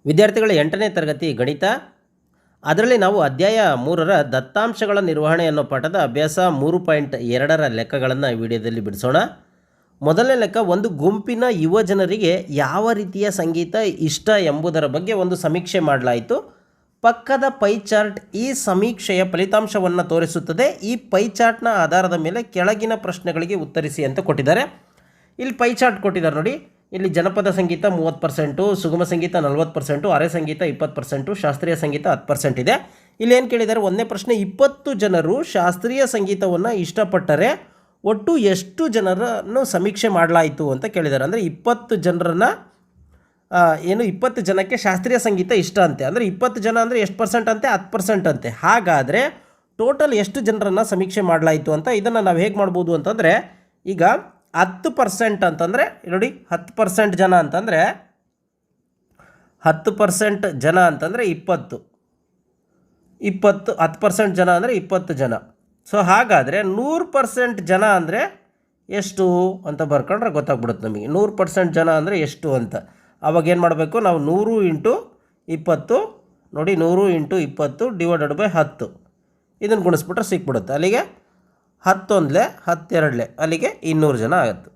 ವಿದ್ಯಾರ್ಥಿಗಳ 8ನೇ ತರಗತಿ ಗಣಿತ, ಅದರಲ್ಲಿ ನಾವು ಅಧ್ಯಾಯ 3ರ ದತ್ತಾಂಶಗಳ ನಿರ್ವಹಣೆ ಅನ್ನೋ ಪಾಠದ ಅಭ್ಯಾಸ 3.2ರ ಲೆಕ್ಕಗಳನ್ನು ಈ ವಿಡಿಯೋದಲ್ಲಿ ಬಿಡಿಸೋಣ. ಮೊದಲನೇ ಲೆಕ್ಕ, ಒಂದು ಗುಂಪಿನ ಯುವ ಜನರಿಗೆ ಯಾವ ರೀತಿಯ ಸಂಗೀತ ಇಷ್ಟ ಎಂಬುದರ ಬಗ್ಗೆ ಒಂದು ಸಮೀಕ್ಷೆ ಮಾಡಲಾಯಿತು. ಪಕ್ಕದ ಪೈ ಚಾರ್ಟ್ ಈ ಸಮೀಕ್ಷೆಯ ಫಲಿತಾಂಶವನ್ನು ತೋರಿಸುತ್ತದೆ. ಈ ಪೈ ಚಾರ್ಟ್ನ ಆಧಾರದ ಮೇಲೆ ಕೆಳಗಿನ ಪ್ರಶ್ನೆಗಳಿಗೆ ಉತ್ತರಿಸಿ ಅಂತ ಕೊಟ್ಟಿದ್ದಾರೆ. ಇಲ್ಲಿ ಪೈ ಚಾರ್ಟ್ ಕೊಟ್ಟಿದ್ದಾರೆ ನೋಡಿ. ಇಲ್ಲಿ ಜನಪದ ಸಂಗೀತ 30%, ಸುಗಮ ಸಂಗೀತ 40%, ಅರೆ ಸಂಗೀತ 20%, ಶಾಸ್ತ್ರೀಯ ಸಂಗೀತ 10% ಇದೆ. ಇಲ್ಲಿ ಏನು ಕೇಳಿದ್ದಾರೆ, ಒಂದನೇ ಪ್ರಶ್ನೆ, 20 ಜನರು ಶಾಸ್ತ್ರೀಯ ಸಂಗೀತವನ್ನು ಇಷ್ಟಪಟ್ಟರೆ ಒಟ್ಟು ಎಷ್ಟು ಜನರನ್ನು ಸಮೀಕ್ಷೆ ಮಾಡಲಾಯಿತು ಅಂತ ಕೇಳಿದ್ದಾರೆ. ಅಂದರೆ 20 ಜನರನ್ನು 20 ಜನಕ್ಕೆ ಶಾಸ್ತ್ರೀಯ ಸಂಗೀತ ಇಷ್ಟ ಅಂತೆ. ಅಂದರೆ 20 ಜನ ಅಂದರೆ ಎಷ್ಟು ಪರ್ಸೆಂಟ್ ಅಂತೆ? 10% ಅಂತೆ. ಹಾಗಾದರೆ ಟೋಟಲ್ ಎಷ್ಟು ಜನರನ್ನು ಸಮೀಕ್ಷೆ ಮಾಡಲಾಯಿತು ಅಂತ ಇದನ್ನು ನಾವು ಹೇಗೆ ಮಾಡ್ಬೋದು ಅಂತಂದರೆ, ಈಗ 10% ಅಂತಂದರೆ ನೋಡಿ, 10% ಜನ ಅಂತಂದರೆ 10% ಜನ ಅಂತಂದರೆ 20 10% ಜನ ಅಂದರೆ 20 ಜನ. ಸೊ ಹಾಗಾದರೆ 100% ಜನ ಅಂದರೆ ಎಷ್ಟು ಅಂತ ಬರ್ಕೊಂಡ್ರೆ ಗೊತ್ತಾಗ್ಬಿಡುತ್ತೆ ನಮಗೆ. 100% ಜನ ಅಂದರೆ ಎಷ್ಟು ಅಂತ. ಆವಾಗ ಏನು ಮಾಡಬೇಕು ನಾವು? 100 × 20 ನೋಡಿ, 100 × 20 / 10 ಇದನ್ನು ಗುಣಿಸ್ಬಿಟ್ರೆ ಸಿಕ್ಬಿಡುತ್ತೆ. ಅಲ್ಲಿಗೆ 10 12 ಅಲ್ಲಿಗೆ 200 ಜನ ಆಗುತ್ತೆ.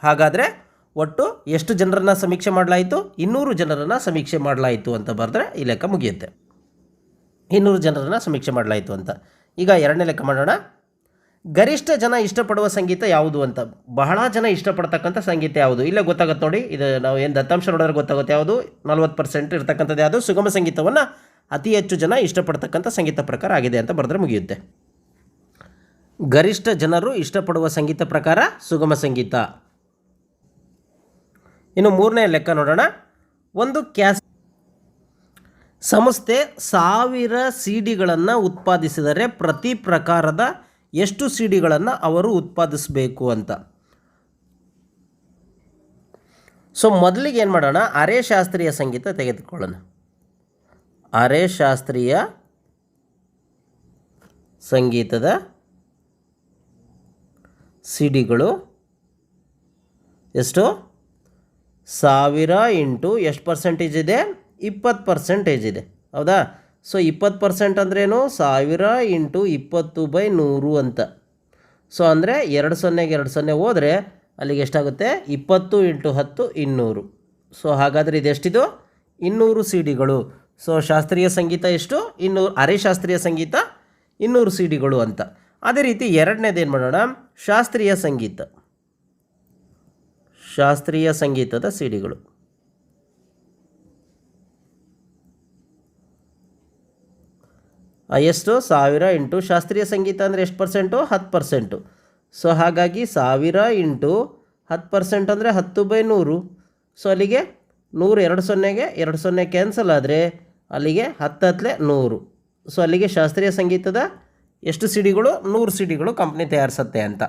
ಹಾಗಾದರೆ ಒಟ್ಟು ಎಷ್ಟು ಜನರನ್ನು ಸಮೀಕ್ಷೆ ಮಾಡಲಾಯಿತು? 200 ಜನರನ್ನು ಸಮೀಕ್ಷೆ ಮಾಡಲಾಯಿತು ಅಂತ ಬರೆದ್ರೆ ಈ ಲೆಕ್ಕ ಮುಗಿಯುತ್ತೆ. 200 ಜನರನ್ನು ಸಮೀಕ್ಷೆ ಮಾಡಲಾಯಿತು ಅಂತ. ಈಗ ಎರಡನೇ ಲೆಕ್ಕ ಮಾಡೋಣ. ಗರಿಷ್ಠ ಜನ ಇಷ್ಟಪಡುವ ಸಂಗೀತ ಯಾವುದು ಅಂತ. ಬಹಳ ಜನ ಇಷ್ಟಪಡ್ತಕ್ಕಂಥ ಸಂಗೀತ ಯಾವುದು? ಇಲ್ಲೇ ಗೊತ್ತಾಗುತ್ತೆ ನೋಡಿ. ಇದು ನಾವು ಏನು ದತ್ತಾಂಶ ನೋಡಿದ್ರೆ ಗೊತ್ತಾಗುತ್ತೆ ಯಾವುದು. 40% ಇರ್ತಕ್ಕಂಥದ್ದು ಯಾವುದು? ಸುಗಮ ಸಂಗೀತವನ್ನು ಅತಿ ಹೆಚ್ಚು ಜನ ಇಷ್ಟಪಡ್ತಕ್ಕಂಥ ಸಂಗೀತ ಪ್ರಕಾರ ಆಗಿದೆ ಅಂತ ಬರೆದ್ರೆ ಮುಗಿಯುತ್ತೆ. ಗರಿಷ್ಠ ಜನರು ಇಷ್ಟಪಡುವ ಸಂಗೀತ ಪ್ರಕಾರ ಸುಗಮ ಸಂಗೀತ. ಇನ್ನು ಮೂರನೇ ಲೆಕ್ಕ ನೋಡೋಣ. ಒಂದು ಸಂಸ್ಥೆ 1000 ಸಿಡಿಗಳನ್ನು ಉತ್ಪಾದಿಸಿದರೆ ಪ್ರತಿ ಪ್ರಕಾರದ ಎಷ್ಟು ಸಿಡಿಗಳನ್ನು ಅವರು ಉತ್ಪಾದಿಸಬೇಕು ಅಂತ. ಸೊ ಮೊದಲಿಗೆ ಏನು ಮಾಡೋಣ, ಅರೆ ಶಾಸ್ತ್ರೀಯ ಸಂಗೀತ ತೆಗೆದುಕೊಳ್ಳೋಣ. ಅರೆ ಶಾಸ್ತ್ರೀಯ ಸಂಗೀತದ ಸಿಡಿಗಳು ಎಷ್ಟು? 1000 ಇಂಟು ಎಷ್ಟು ಪರ್ಸೆಂಟೇಜ್ ಇದೆ? 20% ಇದೆ, ಹೌದಾ? ಸೊ 20% ಅಂದ್ರೇನು? 1000 ಇಂಟು 20/100 ಅಂತ. ಸೊ ಅಂದರೆ 2 0 ಹೋದರೆ ಅಲ್ಲಿಗೆ ಎಷ್ಟಾಗುತ್ತೆ? 20 × 10 200. ಸೊ ಹಾಗಾದರೆ ಇದೆಷ್ಟಿದು? 200 ಸಿಡಿಗಳು. ಸೊ ಶಾಸ್ತ್ರೀಯ ಸಂಗೀತ ಎಷ್ಟು? 200. ಅರೆ ಶಾಸ್ತ್ರೀಯ ಸಂಗೀತ 200 ಸಿಡಿಗಳು ಅಂತ. ಅದೇ ರೀತಿ ಎರಡನೇದು ಏನು ಮಾಡೋಣ, ಶಾಸ್ತ್ರೀಯ ಸಂಗೀತ. ಶಾಸ್ತ್ರೀಯ ಸಂಗೀತದ ಸಿಡಿಗಳು ಎಷ್ಟು? 1000 ಇಂಟು ಶಾಸ್ತ್ರೀಯ ಸಂಗೀತ ಅಂದರೆ ಎಷ್ಟು ಪರ್ಸೆಂಟು? 10%. ಸೊ ಹಾಗಾಗಿ 1000 ಇಂಟು 10% ಅಂದರೆ 10/100. ಸೊ ಅಲ್ಲಿಗೆ 100 2 0 ಕ್ಯಾನ್ಸಲ್ ಆದರೆ ಅಲ್ಲಿಗೆ 10 100. ಸೊ ಅಲ್ಲಿಗೆ ಶಾಸ್ತ್ರೀಯ ಸಂಗೀತದ ಎಷ್ಟು ಸಿಡಿಗಳು? 100 ಸಿಡಿಗಳು ಕಂಪ್ನಿ ತಯಾರಿಸುತ್ತೆ ಅಂತ.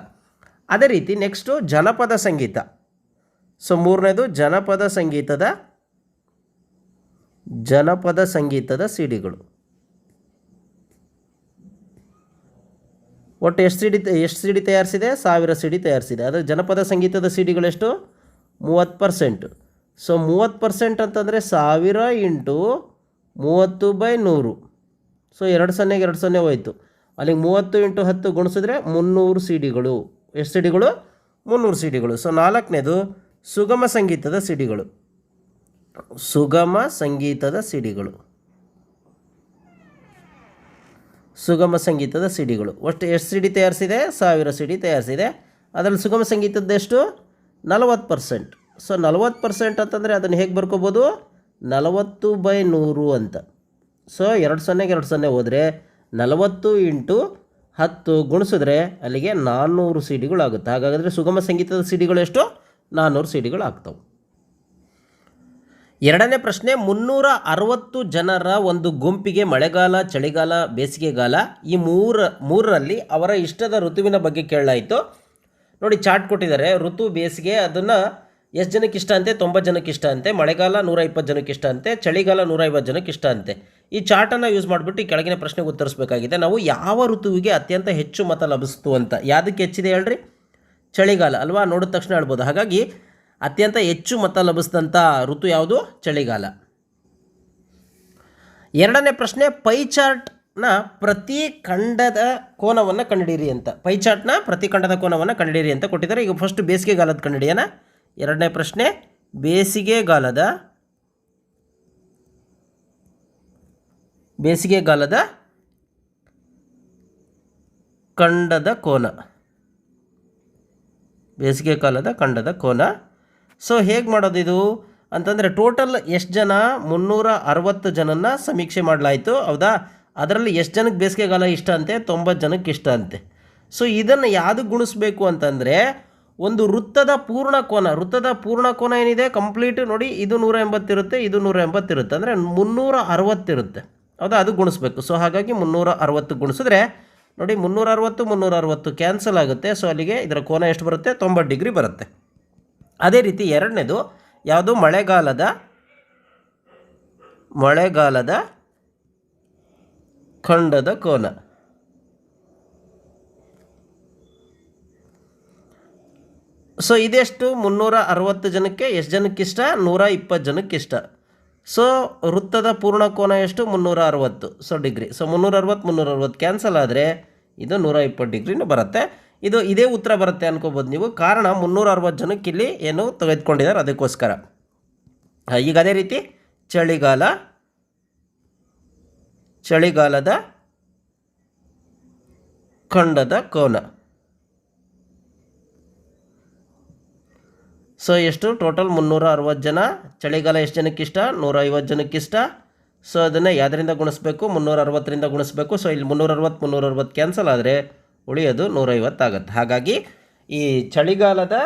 ಅದೇ ರೀತಿ ನೆಕ್ಸ್ಟು ಜನಪದ ಸಂಗೀತ. ಸೊ ಮೂರನೇದು ಜನಪದ ಸಂಗೀತದ ಸಿಡಿಗಳು. ಒಟ್ಟು ಎಷ್ಟು ಸಿಡಿ ತಯಾರಿಸಿದೆ? 1000 ಸಿಡಿ ತಯಾರಿಸಿದೆ. ಆದರೆ ಜನಪದ ಸಂಗೀತದ ಸಿಡಿಗಳೆಷ್ಟು? 30%. ಸೊ 30% ಅಂತಂದರೆ 1000 ಇಂಟು 30/100. ಸೊ 2 0 ಹೋಯಿತು. ಅಲ್ಲಿಗೆ 30 × 10 ಗುಣಿಸಿದ್ರೆ 300 ಸಿಡಿಗಳು. ಎಷ್ಟು ಸಿಡಿಗಳು? 300 ಸಿಡಿಗಳು. ಸೊ ನಾಲ್ಕನೇದು ಸುಗಮ ಸಂಗೀತದ ಸಿಡಿಗಳು. ಸುಗಮ ಸಂಗೀತದ ಸಿಡಿಗಳು ಒಟ್ಟು ಎಷ್ಟು ಸಿಡಿ ತಯಾರಿಸಿದೆ? 1000 ಸಿಡಿ ತಯಾರಿಸಿದೆ. ಅದರಲ್ಲಿ ಸುಗಮ ಸಂಗೀತದ ಎಷ್ಟು? 40%. ಸೊ 40% ಅಂತಂದರೆ ಅದನ್ನು ಹೇಗೆ ಬರ್ಕೋಬೋದು? 40/100 ಅಂತ. ಸೊ 2 0 ಹೋದರೆ 40 × 10 ಗುಣಿಸಿದ್ರೆ ಅಲ್ಲಿಗೆ 400 ಸಿಡಿಗಳು ಆಗುತ್ತೆ. ಹಾಗಾದರೆ ಸುಗಮ ಸಂಗೀತದ ಸಿಡಿಗಳು ಎಷ್ಟು? 400 ಸಿಡಿಗಳು ಆಗ್ತವೆ. ಎರಡನೇ ಪ್ರಶ್ನೆ, 360 ಜನರ ಒಂದು ಗುಂಪಿಗೆ ಮಳೆಗಾಲ, ಚಳಿಗಾಲ, ಬೇಸಿಗೆಗಾಲ ಈ ಮೂರರಲ್ಲಿ ಅವರ ಇಷ್ಟದ ಋತುವಿನ ಬಗ್ಗೆ ಕೇಳಲಾಯಿತು. ನೋಡಿ ಚಾರ್ಟ್ ಕೊಟ್ಟಿದ್ದಾರೆ. ಋತು ಬೇಸಿಗೆ ಅದನ್ನು ಎಷ್ಟು ಜನಕ್ಕೆ ಇಷ್ಟ ಅಂತೆ? 90 ಜನಕ್ಕೆ ಇಷ್ಟ ಅಂತೆ. ಮಳೆಗಾಲ 120 ಜನಕ್ಕೆ ಇಷ್ಟ ಅಂತೆ. ಚಳಿಗಾಲ 150 ಜನಕ್ಕೆ ಇಷ್ಟ ಅಂತೆ. ಈ ಚಾರ್ಟನ್ನು ಯೂಸ್ ಮಾಡಿಬಿಟ್ಟು ಈ ಕೆಳಗಿನ ಪ್ರಶ್ನೆಗೆ ಉತ್ತರಿಸಬೇಕಾಗಿದೆ. ನಾವು ಯಾವ ಋತುವಿಗೆ ಅತ್ಯಂತ ಹೆಚ್ಚು ಮತ ಲಭಿಸ್ತು ಅಂತ. ಯಾವುದಕ್ಕೆ ಹೆಚ್ಚಿದೆ ಹೇಳ್ರಿ? ಚಳಿಗಾಲ ಅಲ್ವಾ? ನೋಡಿದ ತಕ್ಷಣ ಹೇಳ್ಬೋದು. ಹಾಗಾಗಿ ಅತ್ಯಂತ ಹೆಚ್ಚು ಮತ ಲಭಿಸಿದಂಥ ಋತು ಯಾವುದು? ಚಳಿಗಾಲ. ಎರಡನೇ ಪ್ರಶ್ನೆ ಪೈ ಚಾರ್ಟ್ನ ಪ್ರತಿ ಖಂಡದ ಕೋನವನ್ನು ಕಂಡುಹಿಡಿಯಿರಿ ಅಂತ. ಪೈ ಚಾರ್ಟ್ನ ಪ್ರತಿ ಖಂಡದ ಕೋನವನ್ನು ಕಂಡುಹಿಡಿಯಿರಿ ಅಂತ ಕೊಟ್ಟಿದ್ದಾರೆ. ಈಗ ಫಸ್ಟ್ ಬೇಸಿಗೆಗಾಲದ ಕಂಡುಹಿಡಿಯೋಣ. ಎರಡನೇ ಪ್ರಶ್ನೆ ಬೇಸಿಗೆಗಾಲದ ಖಂಡದ ಕೋನ. ಬೇಸಿಗೆಕಾಲದ ಖಂಡದ ಕೋನ. ಸೊ ಹೇಗೆ ಮಾಡೋದು ಇದು ಅಂತಂದರೆ ಟೋಟಲ್ ಎಷ್ಟು ಜನ 360 ಜನನ ಸಮೀಕ್ಷೆ ಮಾಡಲಾಯಿತು, ಹೌದಾ? ಅದರಲ್ಲಿ ಎಷ್ಟು ಜನಕ್ಕೆ ಬೇಸಿಗೆಗಾಲ ಇಷ್ಟ ಅಂತೆ? 90 ಜನಕ್ಕೆ ಇಷ್ಟ ಅಂತೆ. ಸೊ ಇದನ್ನು ಯಾವುದಕ್ಕೆ ಗುಣಿಸ್ಬೇಕು ಅಂತಂದರೆ ಒಂದು ವೃತ್ತದ ಪೂರ್ಣ ಕೋನ ಏನಿದೆ ಕಂಪ್ಲೀಟ್ ನೋಡಿ, ಇದು 180 ಇರುತ್ತೆ, ಇದು 180 ಇರುತ್ತೆ, ಅಂದರೆ 360 ಇರುತ್ತೆ, ಹೌದಾ? ಅದು ಗುಣಿಸ್ಬೇಕು. ಸೊ ಹಾಗಾಗಿ 360 ಗುಣಿಸಿದ್ರೆ ನೋಡಿ 360 ಕ್ಯಾನ್ಸಲ್ ಆಗುತ್ತೆ. ಸೊ ಅಲ್ಲಿಗೆ ಇದರ ಕೋನ ಎಷ್ಟು ಬರುತ್ತೆ? 90 ಡಿಗ್ರಿ ಬರುತ್ತೆ. ಅದೇ ರೀತಿ ಎರಡನೇದು ಯಾವುದು? ಮಳೆಗಾಲದ ಖಂಡದ ಕೋನ. ಸೊ ಇದೆಷ್ಟು? 360 ಜನಕ್ಕೆ ಎಷ್ಟು ಜನಕ್ಕಿಷ್ಟ? 120 ಜನಕ್ಕಿಷ್ಟ. ಸೊ ವೃತ್ತದ ಪೂರ್ಣ ಕೋನ ಎಷ್ಟು? 360 ಸೊ ಡಿಗ್ರಿ. ಸೊ 360 ಕ್ಯಾನ್ಸಲ್ ಆದರೆ ಇದು 120 ಡಿಗ್ರಿನೂ ಬರುತ್ತೆ. ಇದೇ ಉತ್ತರ ಬರುತ್ತೆ ಅನ್ಕೋಬೋದು ನೀವು. ಕಾರಣ 360 ಜನಕ್ಕೆ ಇಲ್ಲಿ ಏನು ತೆಗೆದುಕೊಂಡಿದ್ದಾರೆ ಅದಕ್ಕೋಸ್ಕರ. ಈಗ ಅದೇ ರೀತಿ ಚಳಿಗಾಲದ ಖಂಡದ ಕೋನ. ಸೊ ಎಷ್ಟು? ಟೋಟಲ್ 360 ಜನ. ಚಳಿಗಾಲ ಎಷ್ಟು ಜನಕ್ಕಿಷ್ಟ? 150 ಜನಕ್ಕಿಷ್ಟ. ಸೊ ಅದನ್ನು ಯಾವುದರಿಂದ ಗುಣಿಸ್ಬೇಕು? 360ರಿಂದ ಗುಣಿಸ್ಬೇಕು. ಸೊ ಇಲ್ಲಿ 360 ಕ್ಯಾನ್ಸಲ್ ಆದರೆ ಉಳಿಯೋದು 150 ಆಗುತ್ತೆ. ಹಾಗಾಗಿ ಈ ಚಳಿಗಾಲದ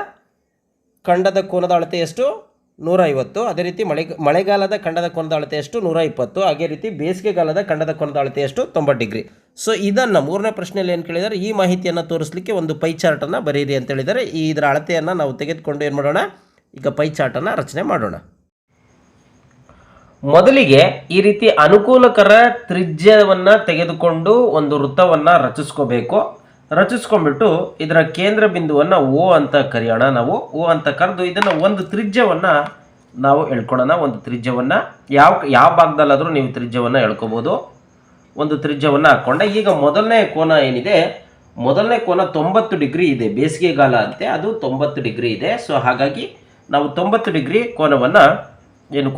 ಖಂಡದ ಕೋನದ ಅಳತೆ ಎಷ್ಟು? 150. ಅದೇ ರೀತಿ ಮಳೆಗಾಲದ ಖಂಡದ ಕೋನದ ಅಳತೆ ಎಷ್ಟು? 120. ಅದೇ ರೀತಿ ಬೇಸಿಗೆಗಾಲದ ಖಂಡದ ಕೋನದ ಅಳತೆ ಎಷ್ಟು? 90 ಡಿಗ್ರಿ. ಸೊ ಇದನ್ನು ಮೂರನೇ ಪ್ರಶ್ನೆಯಲ್ಲಿ ಏನು ಕೇಳಿದ್ದಾರೆ? ಈ ಮಾಹಿತಿಯನ್ನು ತೋರಿಸಲಿಕ್ಕೆ ಒಂದು ಪೈ ಚಾರ್ಟನ್ನು ಬರೆಯಿರಿ ಅಂತ ಹೇಳಿದ್ದಾರೆ. ಇದರ ಅಳತೆಯನ್ನು ನಾವು ತೆಗೆದುಕೊಂಡು ಏನು ಮಾಡೋಣ? ಈಗ ಪೈ ಚಾರ್ಟನ್ನು ರಚನೆ ಮಾಡೋಣ. ಮೊದಲಿಗೆ ಈ ರೀತಿ ಅನುಕೂಲಕರ ತ್ರಿಜ್ಯವನ್ನು ತೆಗೆದುಕೊಂಡು ಒಂದು ವೃತ್ತವನ್ನು ರಚಿಸ್ಕೊಂಡ್ಬಿಟ್ಟು ಇದರ ಕೇಂದ್ರ ಬಿಂದುವನ್ನು O ಅಂತ ಕರೆಯೋಣ. ನಾವು O ಅಂತ ಕರೆದು ಇದನ್ನು ಒಂದು ತ್ರಿಜ್ಯವನ್ನು ನಾವು ಎಳ್ಕೊಳ್ಳೋಣ. ಒಂದು ತ್ರಿಜ್ಯವನ್ನು ಯಾವ ಭಾಗದಲ್ಲಾದರೂ ನೀವು ತ್ರಿಜ್ಯವನ್ನು ಎಳ್ಕೊಬೋದು. ಒಂದು ತ್ರಿಜ್ಯವನ್ನು ಹಾಕ್ಕೊಂಡೆ. ಈಗ ಮೊದಲನೇ ಕೋನ ಏನಿದೆ, ಮೊದಲನೇ ಕೋನ 90 ಡಿಗ್ರಿ ಇದೆ. ಬೇಸಿಗೆಗಾಲ ಅಂತೆ ಅದು 90 ಡಿಗ್ರಿ ಇದೆ. ಸೊ ಹಾಗಾಗಿ ನಾವು 90 ಡಿಗ್ರಿ ಕೋನವನ್ನು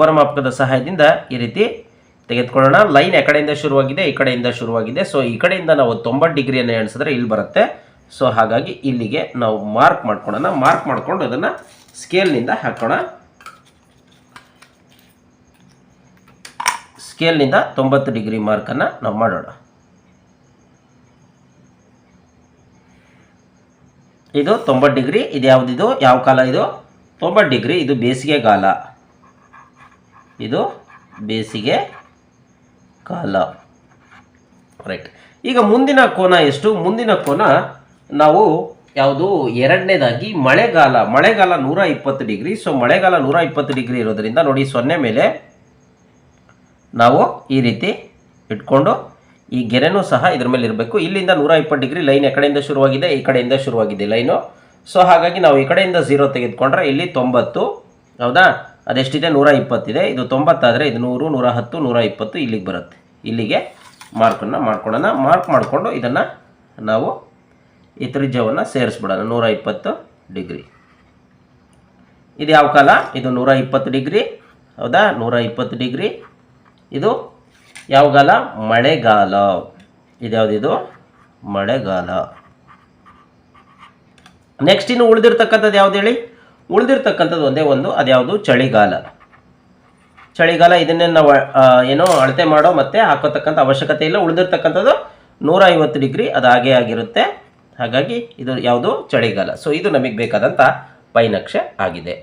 ಕೋನಮಾಪಕದ ಸಹಾಯದಿಂದ ಈ ರೀತಿ ತೆಗೆದುಕೊಳ್ಳೋಣ. ಲೈನ್ ಆ ಕಡೆಯಿಂದ ಶುರುವಾಗಿದೆ, ಈ ಕಡೆಯಿಂದ ಶುರುವಾಗಿದೆ. ಸೊ ಈ ಕಡೆಯಿಂದ ನಾವು 90 ಡಿಗ್ರಿಯನ್ನು ಎಣಿಸಿದ್ರೆ ಇಲ್ಲಿ ಬರುತ್ತೆ. ಸೊ ಹಾಗಾಗಿ ಇಲ್ಲಿಗೆ ನಾವು ಮಾರ್ಕ್ ಮಾಡ್ಕೊಳ್ಳೋಣ. ಮಾರ್ಕ್ ಮಾಡಿಕೊಂಡು ಅದನ್ನು ಸ್ಕೇಲ್ನಿಂದ ಹಾಕೋಣ. ಸ್ಕೇಲ್ನಿಂದ 90 ಡಿಗ್ರಿ ಮಾರ್ಕನ್ನು ನಾವು ಮಾಡೋಣ. ಇದು 90 ಡಿಗ್ರಿ. ಇದು ಯಾವುದಿದು? ಯಾವ ಕಾಲ ಇದು? 90 ಡಿಗ್ರಿ. ಇದು ಬೇಸಿಗೆಗಾಲ. ಇದು ಬೇಸಿಗೆ ಕಾಲ, ರೈಟ್. ಈಗ ಮುಂದಿನ ಕೋನ ಎಷ್ಟು? ಮುಂದಿನ ಕೋನ ನಾವು ಯಾವುದು? ಎರಡನೇದಾಗಿ ಮಳೆಗಾಲ 120 ಡಿಗ್ರಿ. ಸೊ ಮಳೆಗಾಲ 120 ಡಿಗ್ರಿ ಇರೋದ್ರಿಂದ ನೋಡಿ 0 ಮೇಲೆ ನಾವು ಈ ರೀತಿ ಇಟ್ಕೊಂಡು ಈ ಗೆರೆನೂ ಸಹ ಇದ್ರ ಮೇಲೆ ಇರಬೇಕು. ಇಲ್ಲಿಂದ 120 ಡಿಗ್ರಿ ಲೈನ್ ಆ ಕಡೆಯಿಂದ ಶುರುವಾಗಿದೆ, ಈ ಕಡೆಯಿಂದ ಶುರುವಾಗಿದೆ ಲೈನು. ಸೊ ಹಾಗಾಗಿ ನಾವು ಈ ಕಡೆಯಿಂದ 0 ತೆಗೆದುಕೊಂಡ್ರೆ ಇಲ್ಲಿ 90, ಹೌದಾ? ಅದೆಷ್ಟಿದೆ? 120 ಇದೆ. ಇದು 90 ಆದರೆ ಇದು 100, 110, 120 ಇಲ್ಲಿಗೆ ಬರುತ್ತೆ. ಇಲ್ಲಿಗೆ ಮಾರ್ಕನ್ನು ಮಾಡ್ಕೊಳ್ಳೋಣ. ಮಾರ್ಕ್ ಮಾಡಿಕೊಂಡು ಇದನ್ನು ನಾವು ಈ ತ್ರಿಜ್ಯವನ್ನು ಸೇರಿಸ್ಬಿಡೋಣ. 120 ಡಿಗ್ರಿ. ಇದು ಯಾವ ಕಾಲ? ಇದು 120 ಡಿಗ್ರಿ, ಹೌದಾ? 120 ಡಿಗ್ರಿ. ಇದು ಯಾವ ಕಾಲ? ಮಳೆಗಾಲ. ಇದು ಯಾವುದಿದು? ಮಳೆಗಾಲ. ನೆಕ್ಸ್ಟ್ ಇನ್ನು ಉಳಿದಿರ್ತಕ್ಕಂಥದ್ದು ಯಾವ್ದು ಹೇಳಿ? ಉಳಿದಿರ್ತಕ್ಕಂಥದ್ದು ಒಂದೇ ಒಂದು, ಅದ್ಯಾವುದು? ಚಳಿಗಾಲ. ಇದನ್ನೇ ನಾವು ಅಳತೆ ಮಾಡೋ ಮತ್ತೆ ಹಾಕೋತಕ್ಕಂಥ ಅವಶ್ಯಕತೆ ಇಲ್ಲ. ಉಳಿದಿರ್ತಕ್ಕಂಥದ್ದು 150 ಡಿಗ್ರಿ, ಅದು ಹಾಗೇ ಆಗಿರುತ್ತೆ. ಹಾಗಾಗಿ ಇದು ಯಾವುದು? ಚಳಿಗಾಲ. ಸೊ ಇದು ನಮಗೆ ಬೇಕಾದಂಥ ಪೈ ನಕ್ಷೆ ಆಗಿದೆ.